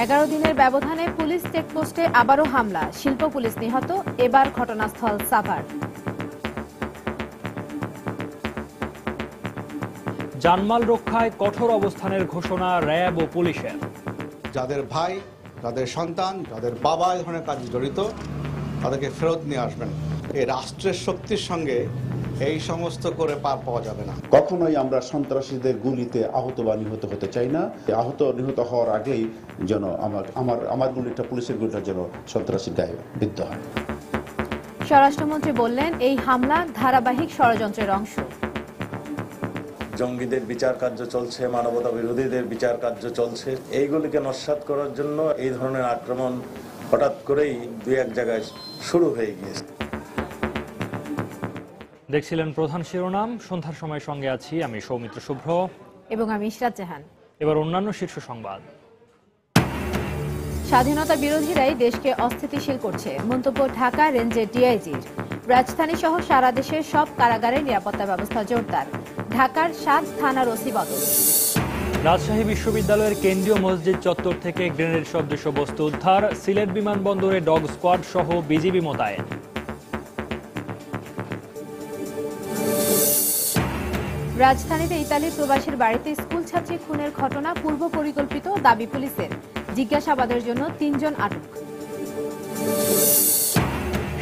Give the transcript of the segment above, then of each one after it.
11 দিনের ব্যবধানে পুলিশ চেকপোস্টে আবারও হামলা, শিল্প পুলিশ নিহত, এবার ঘটনাস্থল সাভার। জানমাল রক্ষায় কঠোর অবস্থানের ঘোষণা র্যাব ও পুলিশের। যাদের ভাই, যাদের সন্তান, যাদের বাবা এই ধরনের কাজে জড়িত তাদেরকে ফেরত নিয়ে আসবেন। এই রাষ্ট্রের শক্তির সঙ্গে এই সমস্ত করে পার পাওয়া যাবে না। কখনোই আমরা সন্ত্রাসীদের গুলিতে আহত বা নিহত হতে চাই না। আহত নিহত হওয়ার আগেই যেন আমার গুলিটা, পুলিশের গুলিটা যেন সন্ত্রাসীর গায়ে বিদ্ধ হয়। স্বরাষ্ট্রমন্ত্রী বললেন, এই হামলা ধারাবাহিক ষড়যন্ত্রের অংশ। জঙ্গিদের বিচার কার্য চলছে, মানবতা বিরোধীদের বিচার কার্য চলছে। এইগুলিকে নস্যাৎ করার জন্য এই ধরনের আক্রমণ হঠাৎ করেই দুই এক জায়গায় শুরু হয়ে গিয়েছে। দেখছিলেন প্রধান শিরোনাম। সন্ধ্যার সময় সঙ্গে আছি আমি সৌমিত্র শুভ্র এবং আমি ইশরাত জাহান। এবার অন্যান্য শীর্ষ সংবাদ। স্বাধীনতা বিরোধীরাই দেশকে অস্থিতিশীল করছে, মন্তব্য ঢাকা রেঞ্জের ডিআইজির। রাজধানী সহ সারা দেশের সব কারাগারে নিরাপত্তা ব্যবস্থা জোরদার। ঢাকার 7 থানার ওসি বদল। রাজশাহী বিশ্ববিদ্যালয়ের কেন্দ্রীয় মসজিদ চত্বর থেকে গ্রেনেড সদৃশ বস্তু উদ্ধার। সিলেট বিমানবন্দরে ডগ স্কোয়াড সহ বিজিবি মোতায়েন। রাজধানীতে ইতালির প্রবাসীর বাড়িতে স্কুল ছাত্রী খুনের ঘটনা পূর্ব পরিকল্পিত, দাবি পুলিশের। জিজ্ঞাসাবাদের জন্য 3 জন আটক।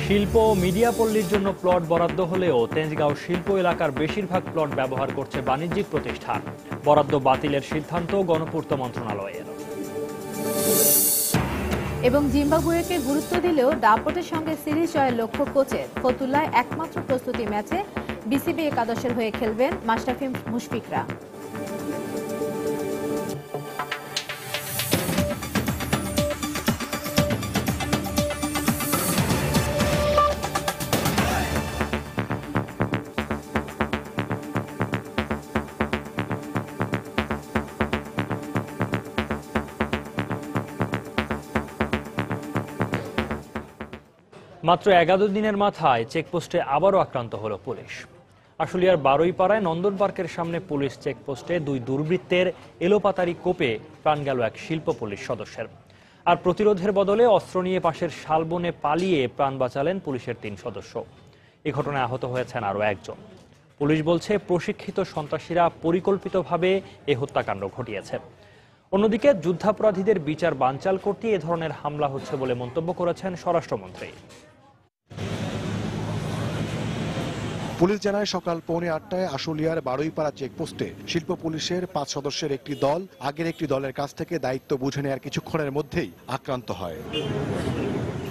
শিল্প ও মিডিয়া পল্লীর জন্য প্লট বরাদ্দ হলেও তেজগাঁও শিল্প এলাকার বেশিরভাগ প্লট ব্যবহার করছে বাণিজ্যিক প্রতিষ্ঠান। বরাদ্দ বাতিলের সিদ্ধান্ত গণপূর্ত মন্ত্রণালয়ের। এবং জিম্বাবুয়েকে গুরুত্ব দিলেও দাপটের সঙ্গে সিরিজ জয়ের লক্ষ্য কোচের। ফতুল্লায় একমাত্র প্রস্তুতি ম্যাচে বিসিবি একাদশের হয়ে খেলবেন মাশরাফি মুশফিকরা। মাত্র 11 দিনের মাথায় চেকপোস্টে আবারও আক্রান্ত হল পুলিশ। আশুলিয়ার বারুইপাড়ায় নন্দন পার্কের সামনে পুলিশ চেকপোস্টে 2 দুর্বৃত্তের এলোপাতারি কোপে প্রাণ গেল এক শিল্প পুলিশ সদস্যের। আর প্রতিরোধের বদলে অস্ত্র নিয়ে পাশের শালবনে পালিয়ে প্রাণ বাঁচালেন পুলিশের 3 সদস্য। এ ঘটনায় আহত হয়েছেন আরও একজন। পুলিশ বলছে, প্রশিক্ষিত সন্ত্রাসীরা পরিকল্পিতভাবে এ হত্যাকাণ্ড ঘটিয়েছে। অন্যদিকে যুদ্ধাপরাধীদের বিচার বানচাল করতে এ ধরনের হামলা হচ্ছে বলে মন্তব্য করেছেন স্বরাষ্ট্রমন্ত্রী। পুলিশ জানায়, সকাল 8:45 আশুলিয়ার বারুইপাড়া চেকপোস্টে শিল্প পুলিশের 5 সদস্যের একটি দল আগের একটি দলের কাছ থেকে দায়িত্ব বুঝে নেওয়ার কিছুক্ষণের মধ্যেই আক্রান্ত হয়।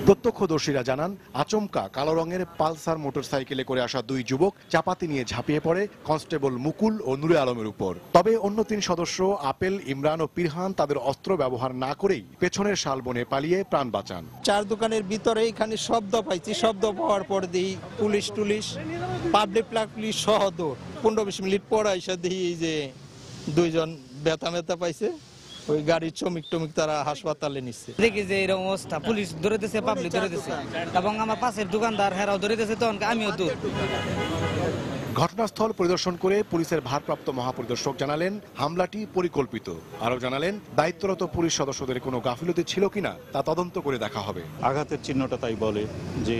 প্রত্যক্ষদর্শীরা জানান, আচমকা কালো রঙের পালসার মোটরসাইকেলে করে আসা 2 যুবক চাপাতি নিয়ে ঝাঁপিয়ে পড়ে কনস্টেবল মুকুল ও নুরে আলমের উপর। তবে অন্য 3 সদস্য আপেল, ইমরান ও পিরহান তাদের অস্ত্র ব্যবহার না করেই পেছনের শালবনে পালিয়ে প্রাণ বাঁচান। 4 দোকানের ভিতরে এখানে শব্দ পাইছি, শব্দ পাওয়ার পর দিই পুলিশ পাবলিক সহ 15-20 মিনিট পর এসে দিই যে 2 জন ব্যথা পাইছে। ওই গাড়ির চমিক তারা হাসপাতালে নিচ্ছে। দেখি যে এরকম অবস্থা, পুলিশ ধরে দিয়েছে, পাবলিক ধরে দিয়েছে এবং আমার পাশের দোকানদার হেরাও ধরে দিয়েছে, তখন আমিও দূর। ঘটনাস্থল পরিদর্শন করে পুলিশের ভারপ্রাপ্ত মহাপরিদর্শক জানালেন, হামলাটি পরিকল্পিত। আরও জানালেন, দায়িত্বরত পুলিশ সদস্যদের কোনো গাফিলতি ছিল কিনা তা তদন্ত করে দেখা হবে। আঘাতের চিহ্নটা তাই বলে যে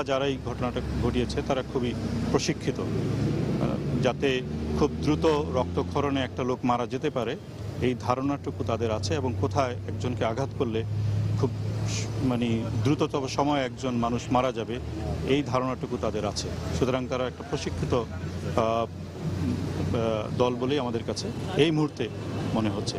যারাই ঘটনাটা ঘটিয়েছে তারা খুবই প্রশিক্ষিত, যাতে খুব দ্রুত রক্তক্ষরণে একটা লোক মারা যেতে পারে এই ধারণাটুকু তাদের আছে, এবং কোথায় একজনকে আঘাত করলে খুব দ্রুততম সময়ে একজন মানুষ মারা যাবে এই ধারণাটুকু তাদের আছে। সুতরাং তারা একটা প্রশিক্ষিত দল বলেই আমাদের কাছে এই মুহূর্তে মনে হচ্ছে।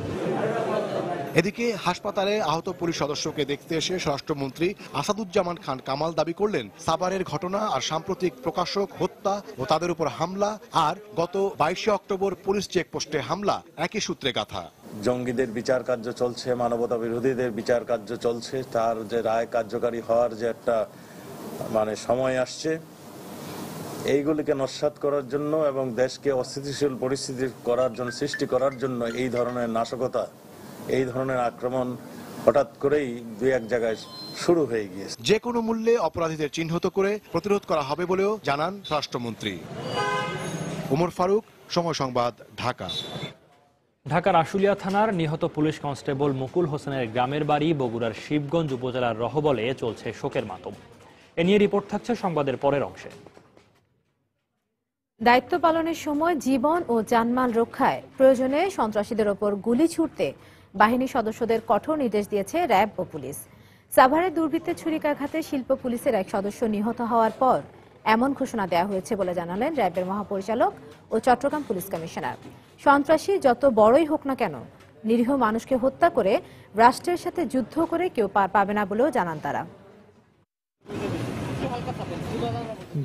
এদিকে হাসপাতালে আহত পুলিশ সদস্যকে দেখতে এসে স্বরাষ্ট্রমন্ত্রী আসাদুজ্জামান খান কামাল দাবি করলেন, সাভারের ঘটনা আর সাম্প্রতিক প্রকাশক হত্যা ও তাদের উপর হামলা আর গত 22 অক্টোবর পুলিশ চেকপোস্টে হামলা একই সূত্রে গাঁথা। জঙ্গিদের বিচার কার্য চলছে, মানবতা বিরোধীদের বিচার কার্য চলছে, তার যে রায় কার্যকারী হওয়ার যে একটা সময় আসছে, এইগুলিকে নস্যাৎ করার জন্য এবং দেশকে অস্থিতিশীল পরিস্থিতি সৃষ্টি করার জন্য এই ধরনের নাশকতা, এই ধরনের আক্রমণ হঠাৎ করেই দুই এক জায়গায় শুরু হয়ে গিয়েছে। যে কোনো মূল্যে অপরাধীদের চিহ্নিত করে প্রতিরোধ করা হবে বলেও জানান স্বরাষ্ট্রমন্ত্রী। ওমর ফারুক, সময় সংবাদ, ঢাকা। ঢাকার আশুলিয়া থানার নিহত পুলিশ কনস্টেবল মুকুল হোসেনের গ্রামের বাড়ি বগুড়ার শিবগঞ্জ উপজেলার রহবলে চলছে শোকের মাতম। এ নিয়ে রিপোর্ট থাকছে সংবাদের পরের অংশে। দায়িত্ব পালনের সময় জীবন ও জানমাল রক্ষায় প্রয়োজনে সন্ত্রাসীদের ওপর গুলি ছুড়তে বাহিনী সদস্যদের কঠোর নির্দেশ দিয়েছে র্যাব ও পুলিশ। সাভারে দুর্বৃত্তের ছুরিকাঘাতে শিল্প পুলিশের এক সদস্য নিহত হওয়ার পর এমন ঘোষণা দেওয়া হয়েছে বলে জানালেন র্যাবের মহাপরিচালক ও চট্টগ্রাম পুলিশ কমিশনার। সন্ত্রাসী যত বড়ই হোক না কেন, নিরীহ মানুষকে হত্যা করে রাষ্ট্রের সাথে যুদ্ধ করে কেউ পার পাবে না বলেও জানান তারা।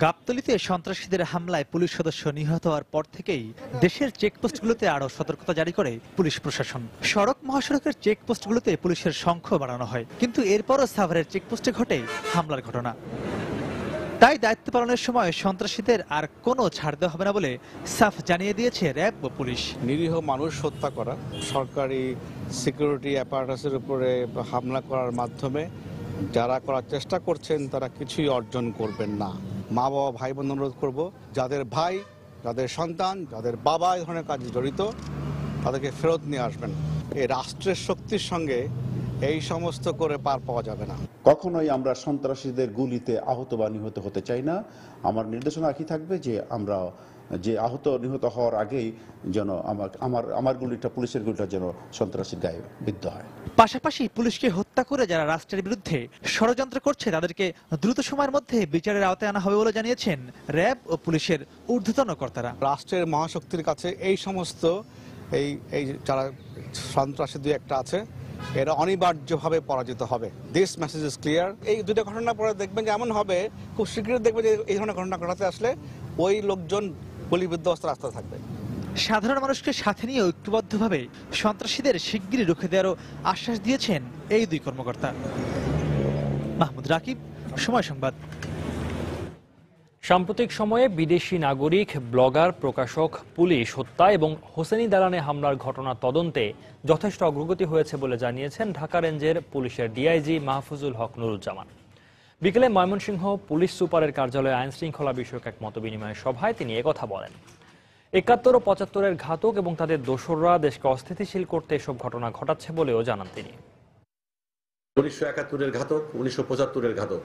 গাবতলীতে সন্ত্রাসীদের হামলায় পুলিশ সদস্য নিহত হওয়ার পর থেকেই দেশের চেকপোস্টগুলোতে আরও সতর্কতা জারি করে পুলিশ প্রশাসন। সড়ক মহাসড়কের চেকপোস্টগুলোতে পুলিশের সংখ্যা বাড়ানো হয়, কিন্তু এরপরও সাভারের চেকপোস্টে ঘটে হামলার ঘটনা। তাই দায়িত্ব পালনের সময় সন্ত্রাসীদের আর কোনো ছাড় দেওয়া হবে না বলে সাফ জানিয়ে দিয়েছে র্যাব ও পুলিশ। নিরীহ মানুষ হত্যা করা, সরকারি সিকিউরিটি অ্যাপারেটাসের উপরে হামলা করার মাধ্যমে যারা করার চেষ্টা করছেন তারা কিছুই অর্জন করবেন না। মা বাবা ভাই বোন অনুরোধ করবো, যাদের ভাই, যাদের সন্তান, যাদের বাবা এই ধরনের কাজে জড়িত তাদেরকে ফেরত নিয়ে আসবেন। এই রাষ্ট্রের শক্তির সঙ্গে এই সমস্ত করে পার পাওয়া যাবে না। কখনোই আমরা সন্ত্রাসীদের গুলিতে আহত বা নিহত হতে চাই না। আমার নির্দেশনা একই থাকবে যে আমরা যে আহত নিহত হওয়ার আগেই যেন আমার গুলিটা, পুলিশের গুলিটা যেন সন্ত্রাসীর গায়ে বিদ্ধ হয়। পাশাপাশি পুলিশকে হত্যা করে যারা রাষ্ট্রের বিরুদ্ধে ষড়যন্ত্র করছে তাদেরকে দ্রুত সময়ের মধ্যে বিচারের আওতায় আনা হবে বলে জানিয়েছেন র্যাব ও পুলিশের ঊর্ধ্বতন কর্তারা। রাষ্ট্রের মহাশক্তির কাছে এই সমস্ত এই যারা সন্ত্রাসী দুই একটা আছে, এরা অনিবার্যভাবে পরাজিত হবে। This message is clear. এই দুটো ঘটনা পরে দেখবেন যে এমন হবে, খুব শীঘ্রই দেখবেন যে এই ধরনের ঘটনা ঘটাতে আসলে ওই লোকজন গুলিবিদ্ধ অবস্থায় রাস্তা থাকবে। সাধারণ মানুষকে সাথে নিয়ে ঐক্যবদ্ধভাবে সন্ত্রাসীদের শিগগিরই রুখে দেওয়ারও আশ্বাস দিয়েছেন এই দুই কর্মকর্তা। মাহমুদ রাকিব, সময় সংবাদ। সাম্প্রতিক সময়ে বিদেশি নাগরিক, ব্লগার, প্রকাশক, পুলিশ হত্যা এবং হোসেনি দালানে হামলার ঘটনা তদন্তে যথেষ্ট অগ্রগতি হয়েছে বলে জানিয়েছেন ঢাকা রেঞ্জের পুলিশের ডিআইজি মাহফুজুল হক নুরুজ্জামান। বিকেলে ময়মনসিংহ পুলিশ সুপারের কার্যালয়ে আইন শৃঙ্খলা বিষয়ক এক মতবিনিময় সভায় তিনি একথা বলেন। ৭১ ও ৭৫-এর ঘাতক এবং তাদের দোসররা দেশকে অস্থিতিশীল করতে এসব ঘটনা ঘটাচ্ছে বলেও জানান তিনি। ১৯৭১-এর ঘাতক, ১৯৭৫-এর ঘাতক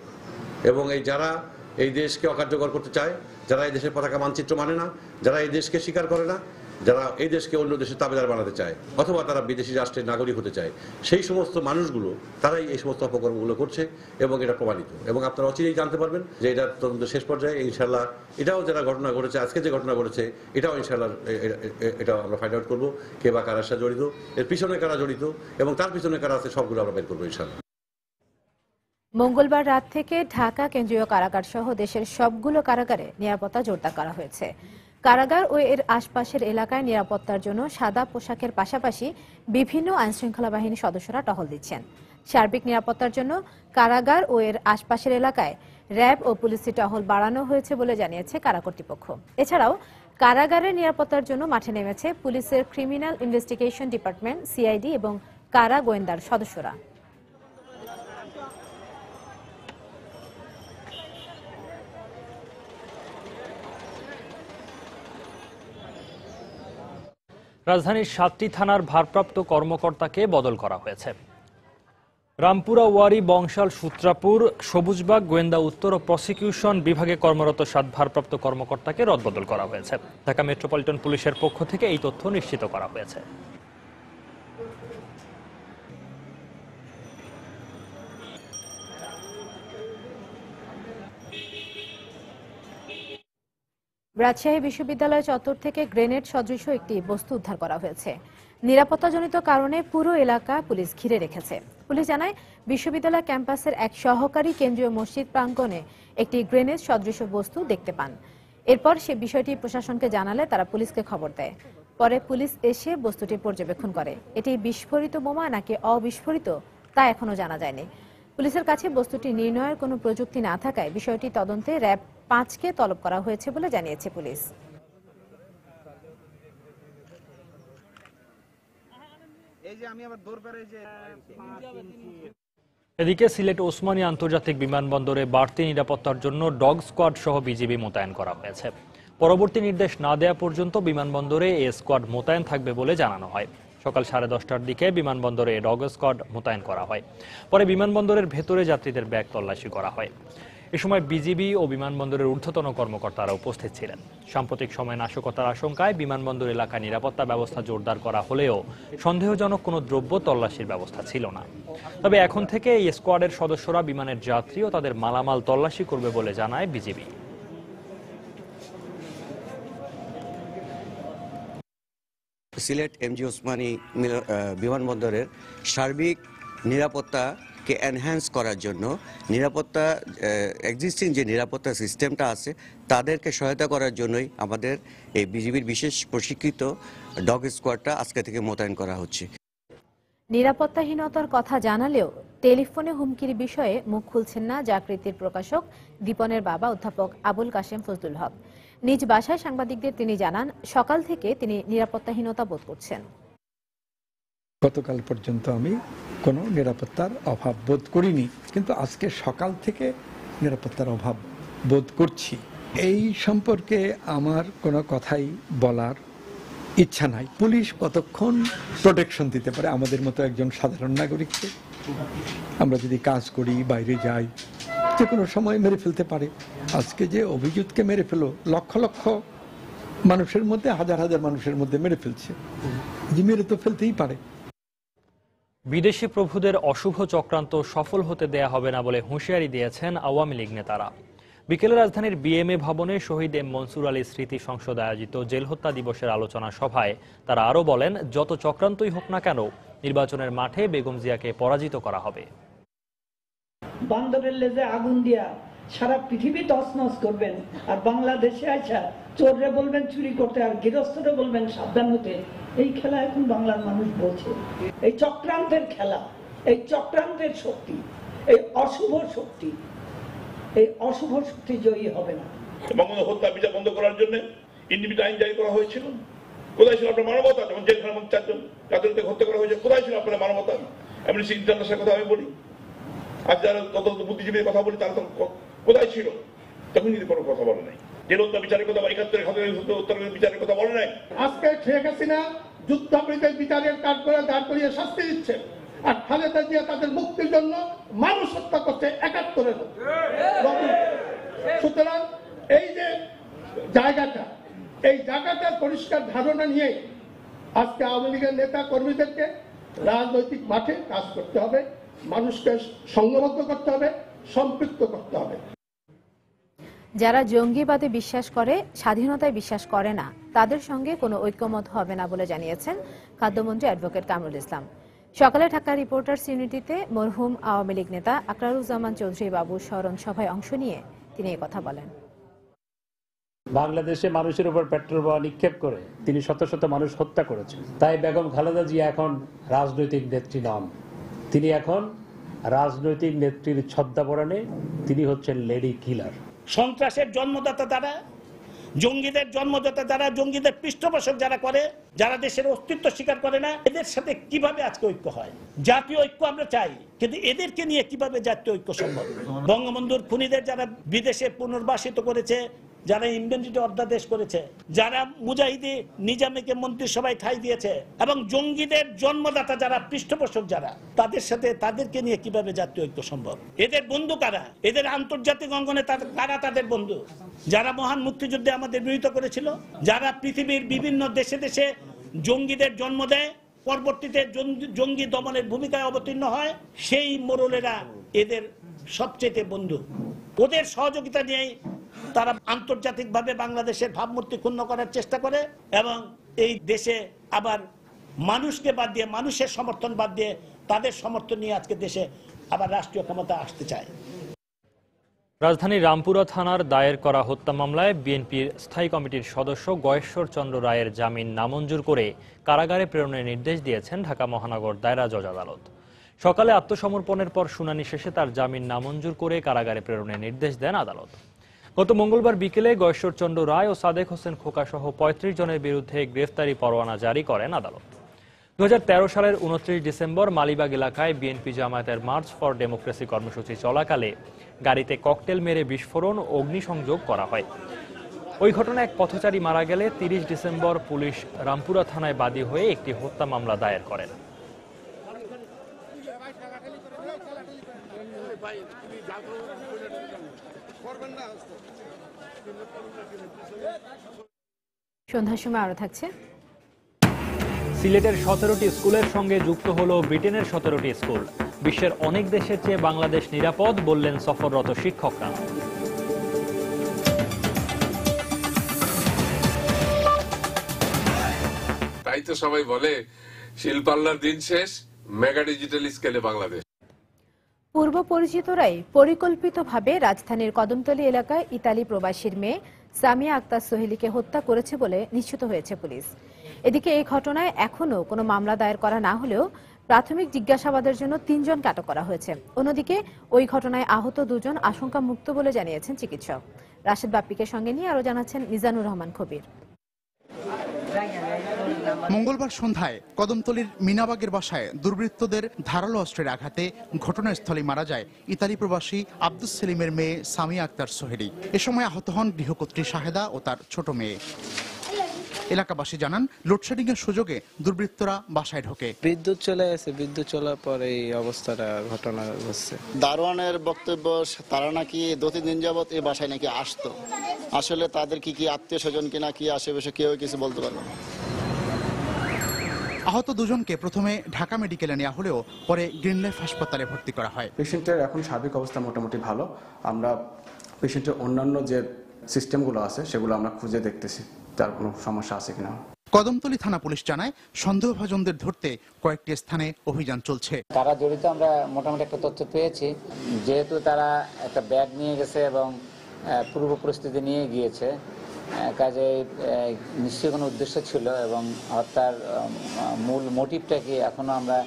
এবং যারা এই দেশকে অকার্যকর করতে চায়, যারা এই দেশের পতাকা মানচিত্র মানে না, যারা এই দেশকে স্বীকার করে না, যারা এই দেশকে অন্য দেশের তাবেদার বানাতে চায় অথবা তারা বিদেশি রাষ্ট্রের নাগরিক হতে চায়, সেই সমস্ত মানুষগুলো তারাই এই সমস্ত অপকর্মগুলো করছে এবং এটা প্রমাণিত। এবং আপনারা অচিরেই জানতে পারবেন যে এটা তদন্ত শেষ পর্যায়ে ইনশাল্লাহ এটাও যারা ঘটনা ঘটেছে, আজকে যে ঘটনা ঘটেছে এটাও ইনশাল্লাহ এটাও আমরা ফাইন্ড আউট করবো কে বা কারার সাথে জড়িত, এর পিছনে কারা জড়িত এবং তার পিছনে কারা আছে সবগুলো আমরা বের করবো ইনশাল্লাহ। মঙ্গলবার রাত থেকে ঢাকা কেন্দ্রীয় কারাগার সহ দেশের সবগুলো কারাগারে নিরাপত্তা জোরদার করা হয়েছে। কারাগার ও এর আশপাশের এলাকায় নিরাপত্তার জন্য সাদা পোশাকের পাশাপাশি বিভিন্ন আইনশৃঙ্খলা বাহিনীর সদস্যরা টহল দিচ্ছেন। সার্বিক নিরাপত্তার জন্য কারাগার ও এর আশপাশের এলাকায় র্যাব ও পুলিশি টহল বাড়ানো হয়েছে বলে জানিয়েছে কারা কর্তৃপক্ষ। এছাড়াও কারাগারের নিরাপত্তার জন্য মাঠে নেমেছে পুলিশের ক্রিমিনাল ইনভেস্টিগেশন ডিপার্টমেন্ট, সিআইডি এবং কারা গোয়েন্দার সদস্যরা। রাজধানীর ৭টি থানার ভারপ্রাপ্ত কর্মকর্তাকে বদল করা হয়েছে। রামপুরা, ওয়ারী, বংশাল, সূত্রাপুর, সবুজবাগ, গোয়েন্দা উত্তর ও প্রসিকিউশন বিভাগে কর্মরত ৭ ভারপ্রাপ্ত কর্মকর্তাকে রদবদল করা হয়েছে। ঢাকা মেট্রোপলিটন পুলিশের পক্ষ থেকে এই তথ্য নিশ্চিত করা হয়েছে। রাজশাহী বিশ্ববিদ্যালয় চত্বর থেকে গ্রেনেড সদৃশ একটি বস্তু উদ্ধার করা হয়েছে। নিরাপত্তাজনিত কারণে পুরো এলাকা পুলিশ ঘিরে রেখেছে। পুলিশ জানায়, বিশ্ববিদ্যালয় ক্যাম্পাসের এক সহকারী কেন্দ্রীয় মসজিদ প্রাঙ্গণে একটি গ্রেনেড সদৃশ বস্তু দেখতে পান। এরপর সে বিষয়টি প্রশাসনকে জানালে তারা পুলিশকে খবর দেয়। পরে পুলিশ এসে বস্তুটি পর্যবেক্ষণ করে। এটি বিস্ফোরিত বোমা নাকি অবিস্ফোরিত তা এখনো জানা যায়নি। পুলিশের কাছে বস্তুটি নির্ণয়ের কোনো প্রযুক্তি না থাকায় বিষয়টি তদন্তে র্যাব ৫কে তলব করা হয়েছে বলে জানিয়েছে পুলিশ। এদিকে সিলেট ওসমানী আন্তর্জাতিক বিমানবন্দরে বাড়তি নিরাপত্তার জন্য ডগ স্কোয়াড সহ বিজিবি মোতায়েন করা হয়েছে। পরবর্তী নির্দেশ না দেওয়া পর্যন্ত বিমানবন্দরে এ স্কোয়াড মোতায়েন থাকবে বলে জানানো হয়। সকাল 10:30টার দিকে বিমানবন্দরে ডগ স্কোয়াড মোতায়েন করা হয়। পরে বিমানবন্দরের ভেতরে যাত্রীদের ব্যাগ তল্লাশি করা হয়। এ সময় বিজিবি ও বিমানবন্দরের ঊর্ধ্বতন কর্মকর্তারা উপস্থিত ছিলেন। সাম্প্রতিক সময়ে নাশকতার আশঙ্কায় বিমানবন্দর এলাকায় নিরাপত্তা ব্যবস্থা জোরদার করা হলেও সন্দেহজনক কোনো দ্রব্য তল্লাশির ব্যবস্থা ছিল না। তবে এখন থেকে এই স্কোয়াডের সদস্যরা বিমানের যাত্রী ও তাদের মালামাল তল্লাশি করবে বলে জানায় বিজিবি। সিলেট এমজি ওসমানী বিমানবন্দরের সার্বিক নিরাপত্তাকে এনহ্যান্স করার জন্য নিরাপত্তা এক্সিস্টিং যে নিরাপত্তা সিস্টেমটা আছে তাদেরকে সহায়তা করার জন্যই আমাদের এই বিজিবির বিশেষ প্রশিক্ষিত ডগ স্কোয়াডটা আজকে থেকে মোতায়েন করা হচ্ছে। নিরাপত্তাহীনতার কথা জানালেও টেলিফোনে হুমকির বিষয়ে মুখ খুলছেন না জাকৃতির প্রকাশক দীপনের বাবা অধ্যাপক আবুল কাশেম ফজলুল হক। নিজ বাসায় সাংবাদিকদের তিনি জানান, সকাল থেকে তিনি নিরাপত্তাহীনতা বোধ করছেন। গতকাল পর্যন্ত আমি কোনো নিরাপত্তার অভাব বোধ করিনি, কিন্তু আজকে সকাল থেকে নিরাপত্তার অভাব বোধ করছি। এই সম্পর্কে আমার কোনো কথাই বলার ইচ্ছা নাই। পুলিশ কতক্ষণ প্রোটেকশন দিতে পারে আমাদের মতো একজন সাধারণ নাগরিককে? আমরা যদি কাজ করি, বাইরে যাই, যে কোনো সময় মেরে ফেলতে পারে। আজকে যে অভিযুক্তকে মেরে ফেলো, লক্ষ লক্ষ মানুষের মধ্যে, হাজার হাজার মানুষের মধ্যে মেরে ফেলছে, যে মেরে তো ফেলতেই পারে। বিদেশি প্রভুদের অশুভ চক্রান্ত সফল হতে দেয়া হবে না বলে হুঁশিয়ারি দিয়েছেন আওয়ামী লীগ নেতারা। বিকেলে রাজধানীর বিএমএ ভবনে শহীদ এম মনসুর আলী স্মৃতি সংসদ আয়োজিত জেল হত্যা দিবসের আলোচনা সভায় তারা আরও বলেন, যত চক্রান্তই হোক না কেন নির্বাচনের মাঠে বেগম জিয়াকে পরাজিত করা হবে। বান্দরের লেজে আগুন দিয়া সারা পৃথিবী তছনছ করবেন, আর বাংলাদেশে আসা চোররে বলবেন চুরি করতে, আর গৃহস্থরে বলবেন সাবধান হতে। এই খেলা এখন বাংলার মানুষ বলছে। এই চক্রান্তের খেলা, এই চক্রান্তের শক্তি, এই অশুভ শক্তি, এই অশুভ শক্তি জয়ী হবে না। বঙ্গবন্ধু হত্যা বিচার বন্ধ করার জন্য ইন্ডিভিজুয়াল আইন জারি করা হয়েছিল। কোথায় ছিল আপনার মানবতা? যখন জেলখানার মধ্যে 4 জন ছাত্রকে হত্যা করা হয়েছে, কোথায় ছিল আপনার মানবতা? এমনিস্টি ইন্টারন্যাশনাল কথা আমি বলি, আর যারা তত বুদ্ধিজীবীর কথা বলি, তারা তো কোথায় ছিল? তখন যদি কোনো কথা বলে নাই। জেল হত্যা বিচারের কথা বা ৭১ বিচারের কথা বলে নাই। আজকে শেখ হাসিনা যুদ্ধাপরাধীদের বিচারের কাজ করে দাঁড় করিয়ে শাস্তি দিচ্ছে, আর খালেদা জিয়া তাদের মুক্তির জন্য মানুষ হত্যা করছে ৭১-এর। সুতরাং এই যে জায়গাটা, এই জায়গাটার পরিষ্কার ধারণা নিয়ে আজকে আওয়ামী লীগের নেতা কর্মীদেরকে রাজনৈতিক মাঠে কাজ করতে হবে, মানুষকে সংঘবদ্ধ করতে হবে, সম্পৃক্ত করতে হবে। যারা জঙ্গিবাদে বিশ্বাস করে, স্বাধীনতায় বিশ্বাস করে না, তাদের সঙ্গে কোনো ঐক্যমত হবে না বলে জানিয়েছেন খাদ্যমন্ত্রী অ্যাডভোকেট কামরুল ইসলাম। সকালে ঢাকা রিপোর্টার্স ইউনিটিতে মরহুম আওয়ামী লীগ নেতা আকরারুজ্জামান চৌধুরী বাবুর স্মরণ সভায় অংশ নিয়ে তিনি কথা বলেন। বাংলাদেশে মানুষের উপর পেট্রোল বোমা নিক্ষেপ করে তিনি শত শত মানুষ হত্যা করেছেন। তাই বেগম খালেদা জিয়া এখন রাজনৈতিক নেত্রী নন, তিনি এখন রাজনৈতিক নেত্রীর ছদ্মাবরণে তিনি হচ্ছেন লেডি কিলার। সন্ত্রাসের জন্মদাতা তারা, জঙ্গিদের জন্মদাতা যারা, জঙ্গিদের পৃষ্ঠপোষক যারা করে, যারা দেশের অস্তিত্ব স্বীকার করে না, এদের সাথে কিভাবে আজকে ঐক্য হয়? জাতীয় ঐক্য আমরা চাই, কিন্তু এদেরকে নিয়ে কিভাবে জাতীয় ঐক্য সম্ভব? বঙ্গবন্ধুর খুনিদের যারা বিদেশে পুনর্বাসিত করেছে, যারা ইন্ডেন্টিটি অধ্যাদেশ করেছে, যারা মুজাহিদি নিজামীকে মন্ত্রিসভায় ঠাঁই দিয়েছে, এবং জঙ্গিদের জন্মদাতা যারা, পৃষ্ঠপোষক যারা, তাদের সাথে তাদেরকে নিয়ে কিভাবে জাতীয় ঐক্য সম্ভব? এদের বন্ধু কারা? এদের আন্তর্জাতিক অঙ্গনে কারা তাদের বন্ধু? যারা মহান মুক্তিযুদ্ধে আমাদের বিরোধিতা করেছিল, যারা পৃথিবীর বিভিন্ন দেশে দেশে জঙ্গিদের জন্ম দেয়, পরবর্তীতে জঙ্গি দমনের ভূমিকায় অবতীর্ণ হয়, সেই মোড়লেরা এদের সবচেয়ে বন্ধু। ওদের সহযোগিতা নিয়ে তারা আন্তর্জাতিকভাবে বাংলাদেশের ভাবমূর্তি ক্ষুণ্ণ করার চেষ্টা করে, এবং এই দেশে আবার মানুষকে বাদ দিয়ে, মানুষের সমর্থন বাদ দিয়ে, তাদের সমর্থন নিয়ে আজকে দেশে আবার রাষ্ট্রীয় ক্ষমতা আসতে চায়। রাজধানীর রামপুরা থানার দায়ের করা হত্যা মামলায় বিএনপির স্থায়ী কমিটির সদস্য গয়েশ্বর চন্দ্র রায়ের জামিন নামঞ্জুর করে কারাগারে প্রেরণের নির্দেশ দিয়েছেন ঢাকা মহানগর দায়রা জজ আদালত। সকালে আত্মসমর্পণের পর শুনানি শেষে তার জামিন নামঞ্জুর করে কারাগারে প্রেরণের নির্দেশ দেন আদালত। গত মঙ্গলবার বিকেলে গয়েশ্বর চন্দ্র রায় ও সাদেক হোসেন খোকা সহ ৩৫ জনের বিরুদ্ধে গ্রেফতারি পরোয়ানা জারি করেন আদালত। ২০১৩ সালের ২৯ ডিসেম্বর মালিবাগ এলাকায় বিএনপি জামায়াতের মার্চ ফর ডেমোক্রেসি কর্মসূচি চলাকালে গাড়িতে ককটেল মেরে বিস্ফোরণ ও অগ্নিসংযোগ করা হয়। ওই ঘটনায় এক পথচারী মারা গেলে 30 ডিসেম্বর পুলিশ রামপুরা থানায় বাদী হয়ে একটি হত্যা মামলা দায়ের করেন। সন্ধ্যার সময় আরো থাকছে। সিলেটের 17টি স্কুলের সঙ্গে যুক্ত হলো ব্রিটেনের 17টি স্কুল। বিশ্বের অনেক দেশের চেয়ে বাংলাদেশ নিরাপদ বললেন সফররত শিক্ষকরা। তাই তো সবাই বলে শিল্পাল্লার দিন শেষ, মেগা ডিজিটাল স্কেলে বাংলাদেশ। পূর্ব পরিচিতরাই পরিকল্পিতভাবে রাজধানীর কদমতলী এলাকায় ইতালি প্রবাসীর মেয়ে সামিয়া আক্তার সোহেলিকে হত্যা করেছে বলে নিশ্চিত হয়েছে পুলিশ। এদিকে এই ঘটনায় এখনো কোনো মামলা দায়ের করা না হলেও প্রাথমিক জিজ্ঞাসাবাদের জন্য 3 জনকে আটক করা হয়েছে। অন্যদিকে ওই ঘটনায় আহত 2 জন আশঙ্কা মুক্ত বলে জানিয়েছেন চিকিৎসক। রাশেদ বাপ্পিকে সঙ্গে নিয়ে আরো জানাচ্ছেন মিজানুর রহমান কবির। মঙ্গলবার সন্ধ্যায় কদমতলীর মিনাবাগের বাসায় দুর্বৃত্তদের ধারালো অস্ত্রের আঘাতে ঘটনাস্থলে মারা যায় ইতালি প্রবাসী আব্দুস সেলিমের মেয়ে সামিয়া আক্তার সোহেলি। এ সময় আহত হন গৃহকর্ত্রী শাহেদা ও তার ছোট মেয়ে। এলাকাবাসী জানান, লোডশেডিং এর সুযোগে দুর্বৃত্তরা বাসায় ঢোকে। বিদ্যুৎ চলে গেছে, বিদ্যুৎ চলার পরে এই অবস্থাটা ঘটনা হচ্ছে। দারোয়ানের বক্তব্য, তারা নাকি 2-3 দিন যাবত এই বাসায় নাকি আসতো। আসলে তাদের কি আত্মীয় স্বজন কিনা কি আশেপাশে কেউ কিছু বলতে পারবে না। আহত 2 জনকে প্রথমে ঢাকা মেডিকেলে নেওয়া হলেও পরে গ্রিন লাইফ হাসপাতালে ভর্তি করা হয়। পেশেন্টের এখন সার্বিক অবস্থা মোটামুটি ভালো। আমরা পেশেন্টের অন্যান্য যে সিস্টেমগুলো আছে সেগুলো আমরা খুঁজে দেখতেছি তার কোনো সমস্যা আছে কিনা। কদমতলী থানা পুলিশ জানায়, সন্দেহভাজনদের ধরতে কয়েকটি স্থানে অভিযান চলছে। তারা জড়িত আমরা মোটামুটি একটা তথ্য পেয়েছি, যেহেতু তারা একটা ব্যাগ নিয়ে গেছে এবং পূর্ব পরিস্থিতি নিয়ে গিয়েছে, কাজে নিশ্চয়ই কোনো উদ্দেশ্য ছিল এবং হত্যার মূল মোটিভটা কি এখনো আমরা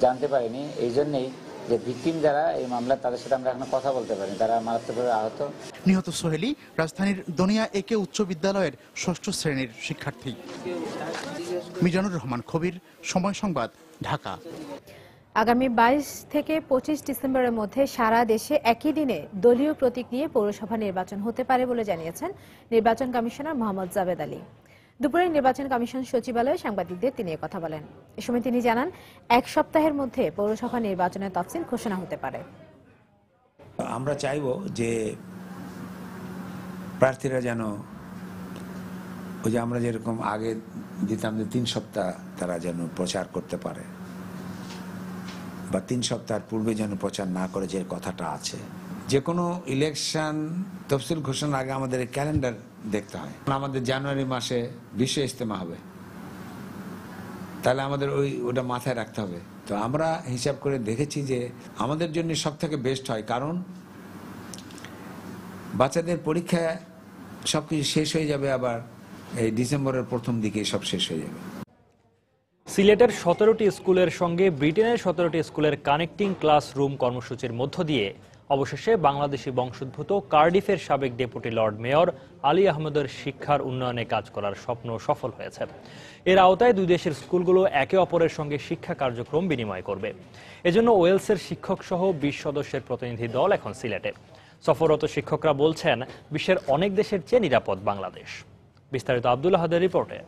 জানতে পারিনি। এই জন্যেই যে ভিকটিম যারা এই মামলা, তাদের সাথে আমরা এখনো কথা বলতে পারিনি, তারা মারাত্মকভাবে আহত। নিহত সোহেলি রাজধানীর দনিয়া একে উচ্চ বিদ্যালয়ের 6ষ্ঠ শ্রেণীর শিক্ষার্থী। মিজানুর রহমান কবির, সময় সংবাদ, ঢাকা। আগামী 22 থেকে 25 ডিসেম্বরের মধ্যে সারা দেশে একই দিনে দলীয় প্রতীক নিয়ে পৌরসভা নির্বাচন হতে পারে বলে জানিয়েছেন নির্বাচন কমিশনার মোহাম্মদ জাবেদ আলী। দুপুরে নির্বাচন কমিশন সচিবালয়ে সাংবাদিকদের তিনি কথা বলেন। এ সময় তিনি জানান, 1 সপ্তাহের মধ্যে পৌরসভা নির্বাচনের তফসিল ঘোষণা হতে পারে। আমরা চাইব যে প্রার্থীরা যেন ওই যে আমরা যেরকম আগে দিতাম যে 3 সপ্তাহ তারা যেন প্রচার করতে পারে, বা 3 সপ্তাহের পূর্বে যেন প্রচার না করে, যে কথাটা আছে। যে কোনো ইলেকশন তফসিল ঘোষণার আগে আমাদের ক্যালেন্ডার দেখতে হয়। আমাদের জানুয়ারি মাসে বিশ্ব ইজতেমা হবে, তাহলে আমাদের ওটা মাথায় রাখতে হবে। তো আমরা হিসাব করে দেখেছি যে আমাদের জন্য সব থেকে বেস্ট হয়, কারণ বাচ্চাদের পরীক্ষা সবকিছু শেষ হয়ে যাবে, আবার এই ডিসেম্বরের প্রথম দিকে সব শেষ হয়ে যাবে। সিলেটের 17টি স্কুলের সঙ্গে ব্রিটেনের 17টি স্কুলের কানেক্টিং ক্লাসরুম কর্মসূচির মধ্য দিয়ে অবশেষে বাংলাদেশি বংশোদ্ভূত কার্ডিফের সাবেক ডেপুটি লর্ড মেয়র আলী আহমেদের শিক্ষার উন্নয়নে কাজ করার স্বপ্ন সফল হয়েছে। এর আওতায় 2 দেশের স্কুলগুলো একে অপরের সঙ্গে শিক্ষা কার্যক্রম বিনিময় করবে। এজন্য ওয়েলসের শিক্ষক সহ 20 সদস্যের প্রতিনিধি দল এখন সিলেটে। সফররত শিক্ষকরা বলছেন, বিশ্বের অনেক দেশের চেয়ে নিরাপদ বাংলাদেশ। বিস্তারিত আব্দুল আহাদের রিপোর্টে।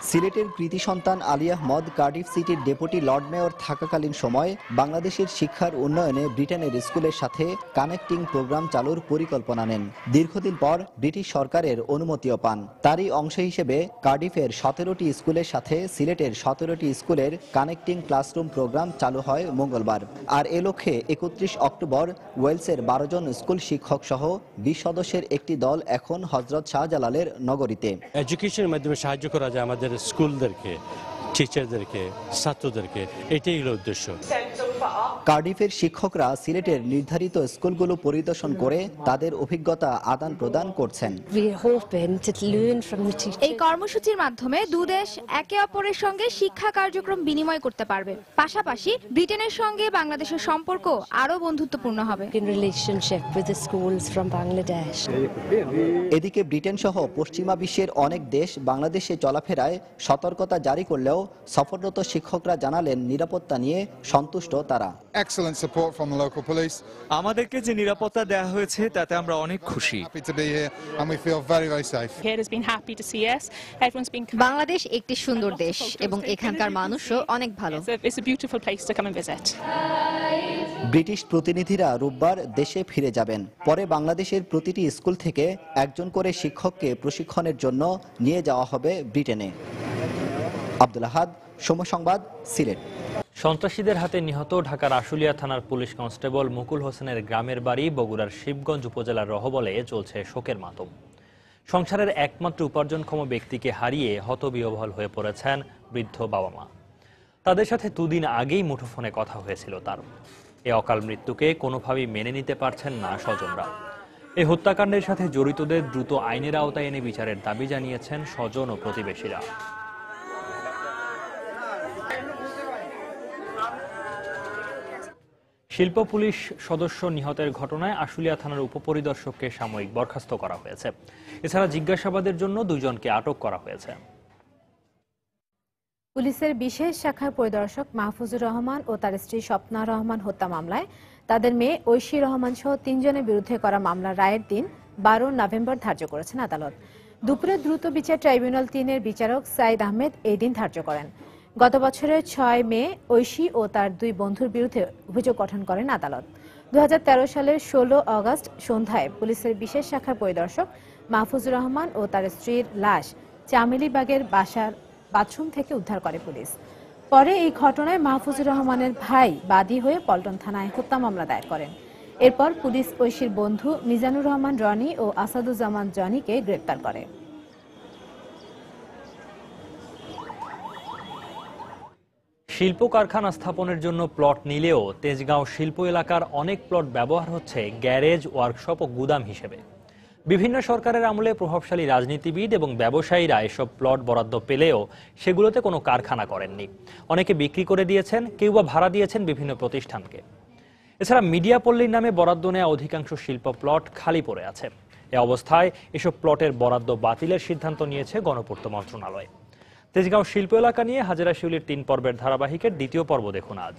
সিলেটের কৃতি সন্তান আলী আহমদ কার্ডিফ সিটির ডেপুটি লর্ড মেয়র থাকাকালীন সময় বাংলাদেশের শিক্ষার উন্নয়নে ব্রিটেনের স্কুলের সাথে কানেক্টিং প্রোগ্রাম চালুর পরিকল্পনা নেন। দীর্ঘদিন পর ব্রিটিশ সরকারের অনুমতিও পান। তারই অংশ হিসেবে কার্ডিফের 17টি স্কুলের সাথে সিলেটের 17টি স্কুলের কানেক্টিং ক্লাসরুম প্রোগ্রাম চালু হয় মঙ্গলবার। আর এ লক্ষ্যে 31 অক্টোবর ওয়েলসের 12 জন স্কুল শিক্ষক সহ 20 সদস্যের একটি দল এখন হযরত শাহজালালের নগরীতে। এডুকেশনের মাধ্যমে সাহায্য করা যায় আমাদের স্কুলদেরকে, টিচারদেরকে, ছাত্রদেরকে, এটাই হলো উদ্দেশ্য। কার্ডিফের শিক্ষকরা সিলেটের নির্ধারিত স্কুলগুলো পরিদর্শন করে তাদের অভিজ্ঞতা আদান প্রদান করছেন। এই কর্মসূচির মাধ্যমে 2 দেশ একে অপরের সঙ্গে শিক্ষা কার্যক্রম বিনিময় করতে পারবে। পাশাপাশি ব্রিটেনের সঙ্গে বাংলাদেশের সম্পর্ক আরো বন্ধুত্বপূর্ণ হবে। এদিকে ব্রিটেন সহ পশ্চিমা বিশ্বের অনেক দেশ বাংলাদেশে চলাফেরায় সতর্কতা জারি করলেও সফররত শিক্ষকরা জানালেন, নিরাপত্তা নিয়ে সন্তুষ্ট তারা। তারা। Excellent support from the local police. আমাদেরকে যে নিরাপত্তা দেওয়া হয়েছে তাতে আমরা অনেক খুশি। Happy to be here and we feel very, very safe. Bangladesh একটি সুন্দর দেশ এবং এখানকার মানুষও অনেক ভালো। ব্রিটিশ প্রতিনিধিরা রোববার দেশে ফিরে যাবেন। পরে বাংলাদেশের প্রতিটি স্কুল থেকে একজন করে শিক্ষককে প্রশিক্ষণের জন্য নিয়ে যাওয়া হবে ব্রিটেনে। আব্দুল আহাদ, সময় সংবাদ, সিলেট। সন্ত্রাসীদের হাতে নিহত ঢাকার আশুলিয়া থানার পুলিশ কনস্টেবল মুকুল হোসেনের গ্রামের বাড়ি বগুড়ার শিবগঞ্জ উপজেলার রহবলে চলছে শোকের মাতম। সংসারের একমাত্র উপার্জনক্ষম ব্যক্তিকে হারিয়ে হতবিহ্বল হয়ে পড়েছেন বৃদ্ধ বাবা মা। তাদের সাথে দুদিন আগেই মুঠোফোনে কথা হয়েছিল তার। এই অকাল মৃত্যুকে কোনোভাবেই মেনে নিতে পারছেন না স্বজনরা। এই হত্যাকাণ্ডের সাথে জড়িতদের দ্রুত আইনের আওতায় এনে বিচারের দাবি জানিয়েছেন স্বজন ও প্রতিবেশীরা। শিল্প পুলিশ সদস্য নিহতের ঘটনায় আশুলিয়া থানার উপপরিদর্শককে সাময়িক বরখাস্ত করা হয়েছে। এছাড়া জিজ্ঞাসাবাদের জন্য দুইজনকে আটক করা হয়েছে। পুলিশের বিশেষ শাখার পরিদর্শক মাহফুজুর রহমান ও তার স্ত্রী স্বপ্না রহমান হত্যা মামলায় তাদের মেয়ে ঐশী রহমান সহ ৩ জনের বিরুদ্ধে করা মামলার রায়ের দিন ১২ নভেম্বর ধার্য করেছেন আদালত। দুপুরে দ্রুত বিচার ট্রাইব্যুনাল ৩-এর বিচারক সাইদ আহমেদ এই দিন ধার্য করেন। গত বছরের ৬ মে ঐশী ও তার ২ বন্ধুর বিরুদ্ধে অভিযোগ গঠন করেন আদালত। ২০১৩ সালের ১৬ আগস্ট সন্ধ্যায় পুলিশের বিশেষ শাখার পরিদর্শক মাহফুজুর রহমান ও তার স্ত্রীর লাশ চামেলিবাগের বাসার বাথরুম থেকে উদ্ধার করে পুলিশ। পরে এই ঘটনায় মাহফুজুর রহমানের ভাই বাদী হয়ে পল্টন থানায় হত্যা মামলা দায়ের করেন। এরপর পুলিশ ঐশীর বন্ধু মিজানুর রহমান রনি ও আসাদুজ্জামান জনিকে গ্রেপ্তার করে। শিল্প কারখানা স্থাপনের জন্য প্লট নিলেও তেজগাঁও শিল্প এলাকার অনেক প্লট ব্যবহার হচ্ছে গ্যারেজ, ওয়ার্কশপ ও গুদাম হিসেবে। বিভিন্ন সরকারের আমলে প্রভাবশালী রাজনীতিবিদ এবং ব্যবসায়ীরা এসব প্লট বরাদ্দ পেলেও সেগুলোতে কোনো কারখানা করেননি। অনেকে বিক্রি করে দিয়েছেন, কেউ বা ভাড়া দিয়েছেন বিভিন্ন প্রতিষ্ঠানকে। এছাড়া মিডিয়া পল্লীর নামে বরাদ্দ নেওয়া অধিকাংশ শিল্প প্লট খালি পড়ে আছে। এ অবস্থায় এসব প্লটের বরাদ্দ বাতিলের সিদ্ধান্ত নিয়েছে গণপূর্ত মন্ত্রণালয়। তেজগাঁও শিল্প এলাকা নিয়ে হাজেরা শিউলির ৩ পর্বের ধারাবাহিকের ২য় পর্ব দেখুন আজ।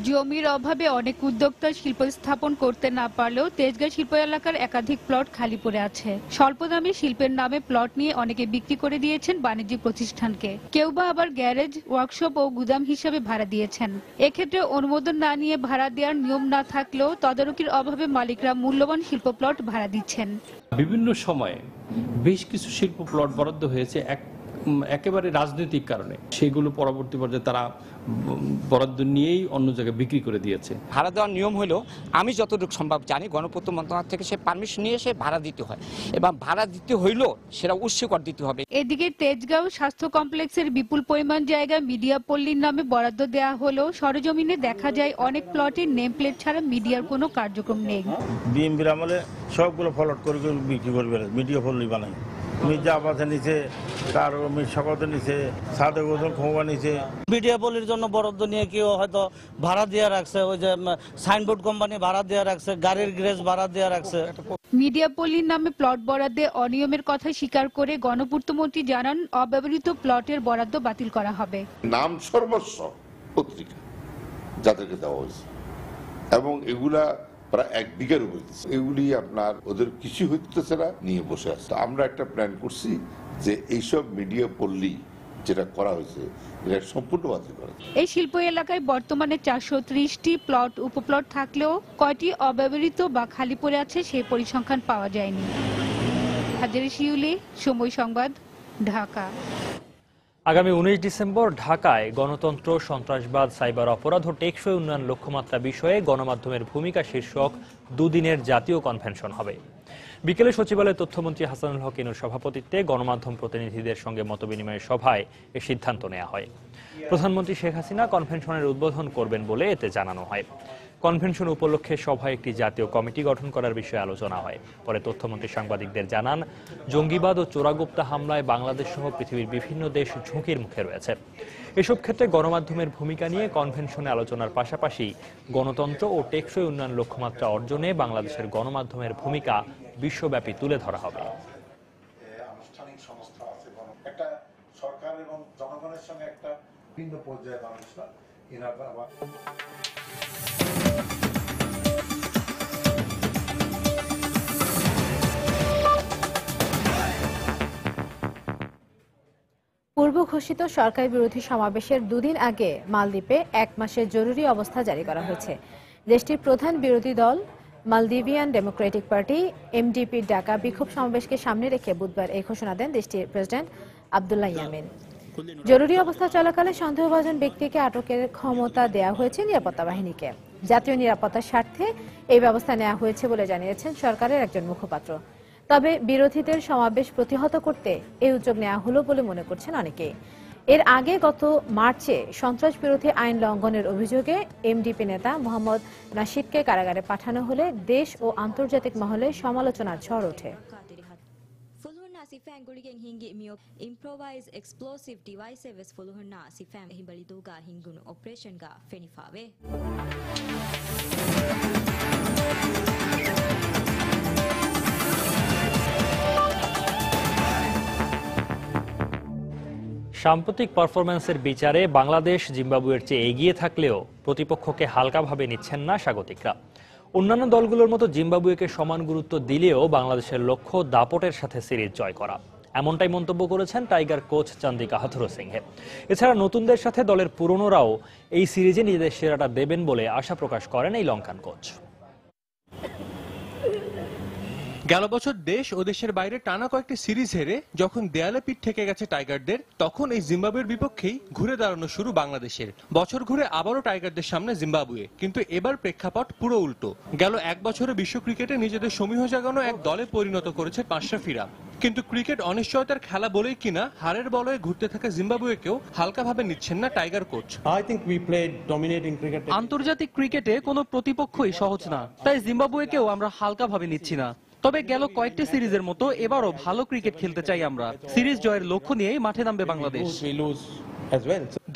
জমির অভাবে অনেক উদ্যোক্তা শিল্প স্থাপন করতে না পারলেও তেজগাঁও শিল্প এলাকার একাধিক প্লট খালি পড়ে আছে। স্বল্প দামে শিল্পের নামে প্লট নিয়ে অনেকে বিক্রি করে দিয়েছেন বাণিজ্যিক প্রতিষ্ঠানকে, কেউ বা আবার গ্যারেজ, ওয়ার্কশপ ও গুদাম হিসাবে ভাড়া দিয়েছেন। এক্ষেত্রে অনুমোদন না নিয়ে ভাড়া দেওয়ার নিয়ম না থাকলেও তদারকির অভাবে মালিকরা মূল্যবান শিল্প প্লট ভাড়া দিচ্ছেন। বিভিন্ন সময়ে বেশ কিছু শিল্প প্লট বরাদ্দ হয়েছে একেবারে রাজনৈতিক কারণে, সেগুলো পরবর্তী পর্যায়ে তারা বরাদ্দ নিয়েই অন্য জায়গায় বিক্রি করে দিয়েছে। ভাড়া দেওয়ার নিয়ম হলো, আমি যতটুকু সম্ভব জানি, গণপূর্ত মন্ত্রণালয় থেকে সে পারমিশন নিয়ে সে ভাড়া দিতে হয় এবং ভাড়া দিতে হইলেও সেটা উৎসকর দিতে হবে। এদিকে তেজগাঁও স্বাস্থ্য কমপ্লেক্সের বিপুল পরিমাণ জায়গা মিডিয়া পল্লীর নামে বরাদ্দ দেওয়া হলেও সরেজমিনে দেখা যায় অনেক প্লটে নেম প্লেট ছাড়া মিডিয়ার কোনো কার্যক্রম নেই। বিএমপির আমলে সবগুলো ফলট করে বিক্রি করবে, মিডিয়া পল্লী বানায়। মির্জা আবাসে নিচে, কার সকতে নিচে, সাদে গোসল খোয়া নিচে। মিডিয়া পল্লীর জন্য বরাদ্দ নিয়ে কেউ হয়তো ভাড়া দিয়ে রাখছে, ওই যে সাইনবোর্ড কোম্পানি ভাড়া দিয়ে রাখছে, গাড়ির গ্যারেজ ভাড়া দিয়ে রাখছে। মিডিয়া পল্লীর নামে প্লট বরাদ্দে অনিয়মের কথা স্বীকার করে গণপূর্ত মন্ত্রী জানান, অব্যবহৃত প্লটের বরাদ্দ বাতিল করা হবে। নাম সর্বস্ব পত্রিকা যাদেরকে দেওয়া হয়েছে এবং এগুলা প্রায় 1 বিঘার উপর, এগুলি আপনার ওদের কিছু হইতেছে না, নিয়ে বসে আছে। আমরা একটা প্ল্যান করছি যে এইসব মিডিয়া পল্লী যেটা করা হয়েছে এটা সম্পূর্ণ বাতিল করা। এই শিল্প এলাকায় বর্তমানে 430টি প্লট উপপ্লট থাকলেও কয়টি অব্যবহৃত বা খালি পড়ে আছে সেই পরিসংখ্যান পাওয়া যায়নি। হাজেরা শিউলি, সময় সংবাদ, ঢাকা। আগামী 19 ডিসেম্বর ঢাকায় গণতন্ত্র, সন্ত্রাসবাদ, সাইবার অপরাধ ও টেকসই উন্নয়ন লক্ষ্যমাত্রা বিষয়ে গণমাধ্যমের ভূমিকা শীর্ষক 2 দিনের জাতীয় কনভেনশন হবে। বিকেলে সচিবালয়ে তথ্যমন্ত্রী হাসানুল হক ইনুর সভাপতিত্বে গণমাধ্যম প্রতিনিধিদের সঙ্গে মতবিনিময়ের সভায় এ সিদ্ধান্ত নেওয়া হয়। প্রধানমন্ত্রী শেখ হাসিনা কনভেনশনের উদ্বোধন করবেন বলে এতে জানানো হয়। কনভেনশন উপলক্ষে সভায় একটি জাতীয় কমিটি গঠন করার বিষয়ে আলোচনা হয়। পরে তথ্যমন্ত্রী সাংবাদিকদের জানান, জঙ্গিবাদ ও চোরাগুপ্তা হামলায় বাংলাদেশ সহ পৃথিবীর বিভিন্ন দেশ ঝুঁকির মুখে রয়েছে। এসব ক্ষেত্রে গণমাধ্যমের ভূমিকা নিয়ে কনভেনশনে আলোচনার পাশাপাশি গণতন্ত্র ও টেকসই উন্নয়ন লক্ষ্যমাত্রা অর্জনে বাংলাদেশের গণমাধ্যমের ভূমিকা বিশ্বব্যাপী তুলে ধরা হবে। আনুষ্ঠানিক সংস্থা আছে, একটা সরকার এবং জনগণের সঙ্গে একটা ভিন্ন পর্যায়ে মানুষরা এনারা আবার পূর্ব ঘোষিত সরকার বিরোধী সমাবেশের দুদিন আগে মালদ্বীপে 1 মাসের জরুরি অবস্থা জারি করা হয়েছে। দেশটির প্রধান বিরোধী দল মালদ্বীভিয়ান ডেমোক্রেটিক পার্টি এমডিপির ডাকা বিক্ষোভ সমাবেশকে সামনে রেখে বুধবার এই ঘোষণা দেন দেশটির প্রেসিডেন্ট আব্দুল্লাহ ইয়ামিন। জরুরি অবস্থা চলাকালে সন্দেহভাজন ব্যক্তিকে আটকের ক্ষমতা দেয়া হয়েছে নিরাপত্তা বাহিনীকে। জাতীয় নিরাপত্তার স্বার্থে এই ব্যবস্থা নেওয়া হয়েছে বলে জানিয়েছেন সরকারের একজন মুখপাত্র। তবে বিরোধীদের সমাবেশ প্রতিহত করতে এই উদ্যোগ নেওয়া হলো বলে মনে করছেন অনেকে। এর আগে গত মার্চে সন্ত্রাস বিরোধী আইন লঙ্ঘনের অভিযোগে এমডিপি নেতা মোহাম্মদ নাশিদকে কারাগারে পাঠানো হলে দেশ ও আন্তর্জাতিক মহলে সমালোচনার ঝড় ওঠে। Sifangurigen hingi mio improvise explosive devices fuluhna sifang himbaliduga hingun operation ga fenifawe সাম্প্রতিক পারফরম্যান্সের বিচারে বাংলাদেশ জিম্বাবুয়ের চেয়ে এগিয়ে থাকলেও প্রতিপক্ষকে হালকাভাবে নিচ্ছেন না স্বাগতিকরা। অন্যান্য দলগুলোর মতো জিম্বাবুয়েকে সমান গুরুত্ব দিলেও বাংলাদেশের লক্ষ্য দাপটের সাথে সিরিজ জয় করা, এমনটাই মন্তব্য করেছেন টাইগার কোচ চান্দিকা হাথুরুসিংহে। এছাড়া নতুনদের সাথে দলের পুরনোরাও এই সিরিজে নিজেদের সেরাটা দেবেন বলে আশা প্রকাশ করেন এই লঙ্কান কোচ। গেল বছর দেশ ও দেশের বাইরে টানা কয়েকটি সিরিজ হেরে যখন দেয়ালে পিঠ ঠেকে গেছে টাইগারদের, তখন এই জিম্বাবুয়ের বিপক্ষেই ঘুরে দাঁড়ানো শুরু বাংলাদেশের। বছর ঘুরে আবারও টাইগারদের সামনে জিম্বাবুয়ে, কিন্তু এবার প্রেক্ষাপট পুরো উল্টো। গেল 1 বছরে বিশ্ব ক্রিকেটে নিজেদের সমীহ জাগানো এক দলে পরিণত করেছে মাশরাফিরা। কিন্তু ক্রিকেট অনিশ্চয়তার খেলা বলেই কিনা হারের বলয়ে ঘুরতে থাকা জিম্বাবুয়েকেও হালকাভাবে নিচ্ছেন না টাইগার কোচ। আন্তর্জাতিক ক্রিকেটে কোনো প্রতিপক্ষই সহজ না, তাই জিম্বাবুয়েকেও আমরা হালকাভাবে নিচ্ছি না। তবে গেল কয়েকটি সিরিজের মতো এবারও ভালো ক্রিকেট খেলতে চাই আমরা। সিরিজ জয়ের লক্ষ্য নিয়েই মাঠে নামবে বাংলাদেশ।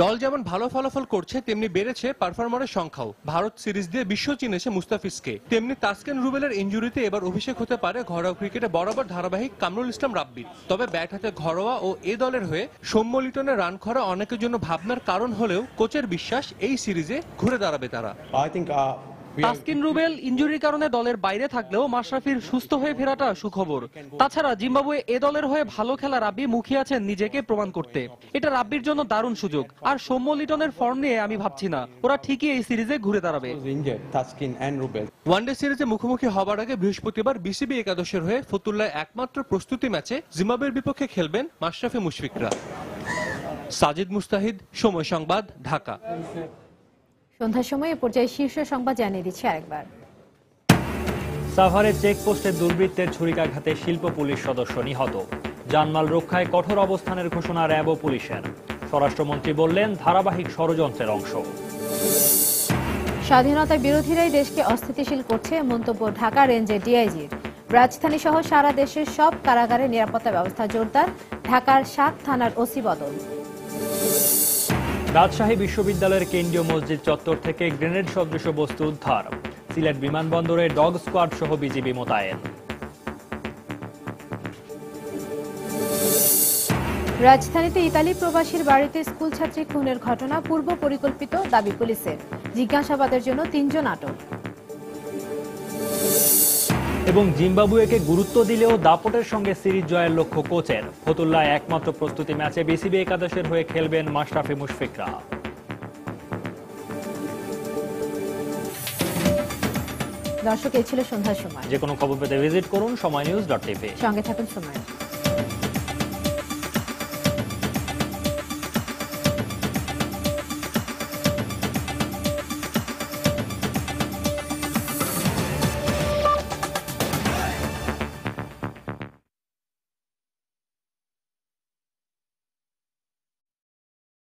দল যেমন ভালো ফলাফল করছে তেমনি বেড়েছে পারফর্মারের সংখ্যাও। ভারত সিরিজ দিয়ে বিশ্ব চিনেছে মুস্তাফিজকে, তেমনি তাসকিন রুবেলের ইনজুরিতে এবার অভিষেক হতে পারে ঘরোয়া ক্রিকেটে বরাবর ধারাবাহিক কামরুল ইসলাম রাব্বির। তবে ব্যাট হাতে ঘরোয়া ও এ দলের হয়ে সৌম্য লিটনের রান খরা অনেকের জন্য ভাবনার কারণ হলেও কোচের বিশ্বাস এই সিরিজে ঘুরে দাঁড়াবে তারা। তাসকিন রুবেল ইনজুরির কারণে দলের বাইরে থাকলেও মাশরাফির সুস্থ হয়ে ফেরাটা সুখবর। তাছাড়া জিম্বাবুয়ে এ দলের হয়ে ভালো খেলা রাব্বি মুখিয়ে আছেন নিজেকে প্রমাণ করতে। এটা রাব্বির জন্য দারুণ সুযোগ। আর সৌম্য লিটনের ফর্ম নিয়ে আমি ভাবছি না, ওরা ঠিকই এই সিরিজে ঘুরে দাঁড়াবে। ওয়ানডে সিরিজে মুখোমুখি হবার আগে বৃহস্পতিবার বিসিবি একাদশের হয়ে ফতুল্লায় একমাত্র প্রস্তুতি ম্যাচে জিম্বাবুয়ের বিপক্ষে খেলবেন মাশরাফি মুশফিকরা। সাজিদ মুস্তাহিদ, সময় সংবাদ, ঢাকা। সন্ধ্যার সময় এ পর্যায়ে শীর্ষ সংবাদ জানিয়ে দিচ্ছি আরেকবার। সাভারে চেকপোস্টে দুর্বৃত্তের ছুরিকাঘাতে শিল্প পুলিশ সদস্য নিহত। জানমাল রক্ষায় কঠোর অবস্থানের ঘোষণা র্যাব ও পুলিশের। স্বরাষ্ট্রমন্ত্রী বললেন ধারাবাহিক ষড়যন্ত্রের অংশ। স্বাধীনতা বিরোধীরাই দেশকে অস্থিতিশীল করছে মন্তব্য ঢাকা রেঞ্জের ডিআইজির। রাজধানী সহ সারা দেশের সব কারাগারে নিরাপত্তা ব্যবস্থা জোরদার। ঢাকার 7 থানার ওসি বদল। রাজশাহী বিশ্ববিদ্যালয়ের কেন্দ্রীয় মসজিদ চত্বর থেকে গ্রেনেড সদৃশ বস্তু উদ্ধার। সিলেট বিমানবন্দরে ডগ স্কোয়াড সহ বিজিবি মোতায়েন। রাজধানীতে ইতালি প্রবাসীর বাড়িতে স্কুল ছাত্রী খুনের ঘটনা পূর্ব পরিকল্পিত দাবি পুলিশের। জিজ্ঞাসাবাদের জন্য 3 জন আটক। এবং জিম্বাবুয়েকে গুরুত্ব দিলেও দাপটের সঙ্গে সিরিজ জয়ের লক্ষ্য কোচের। ফতুল্লায় একমাত্র প্রস্তুতি ম্যাচে বিসিবি একাদশের হয়ে খেলবেন মাশরাফি মুশফিকরা। দর্শক, এই ছিল সন্ধ্যার সময়। যে কোনো খবর পেতে ভিজিট করুন সময়নিউজ.tv। সঙ্গে থাকুন সময়।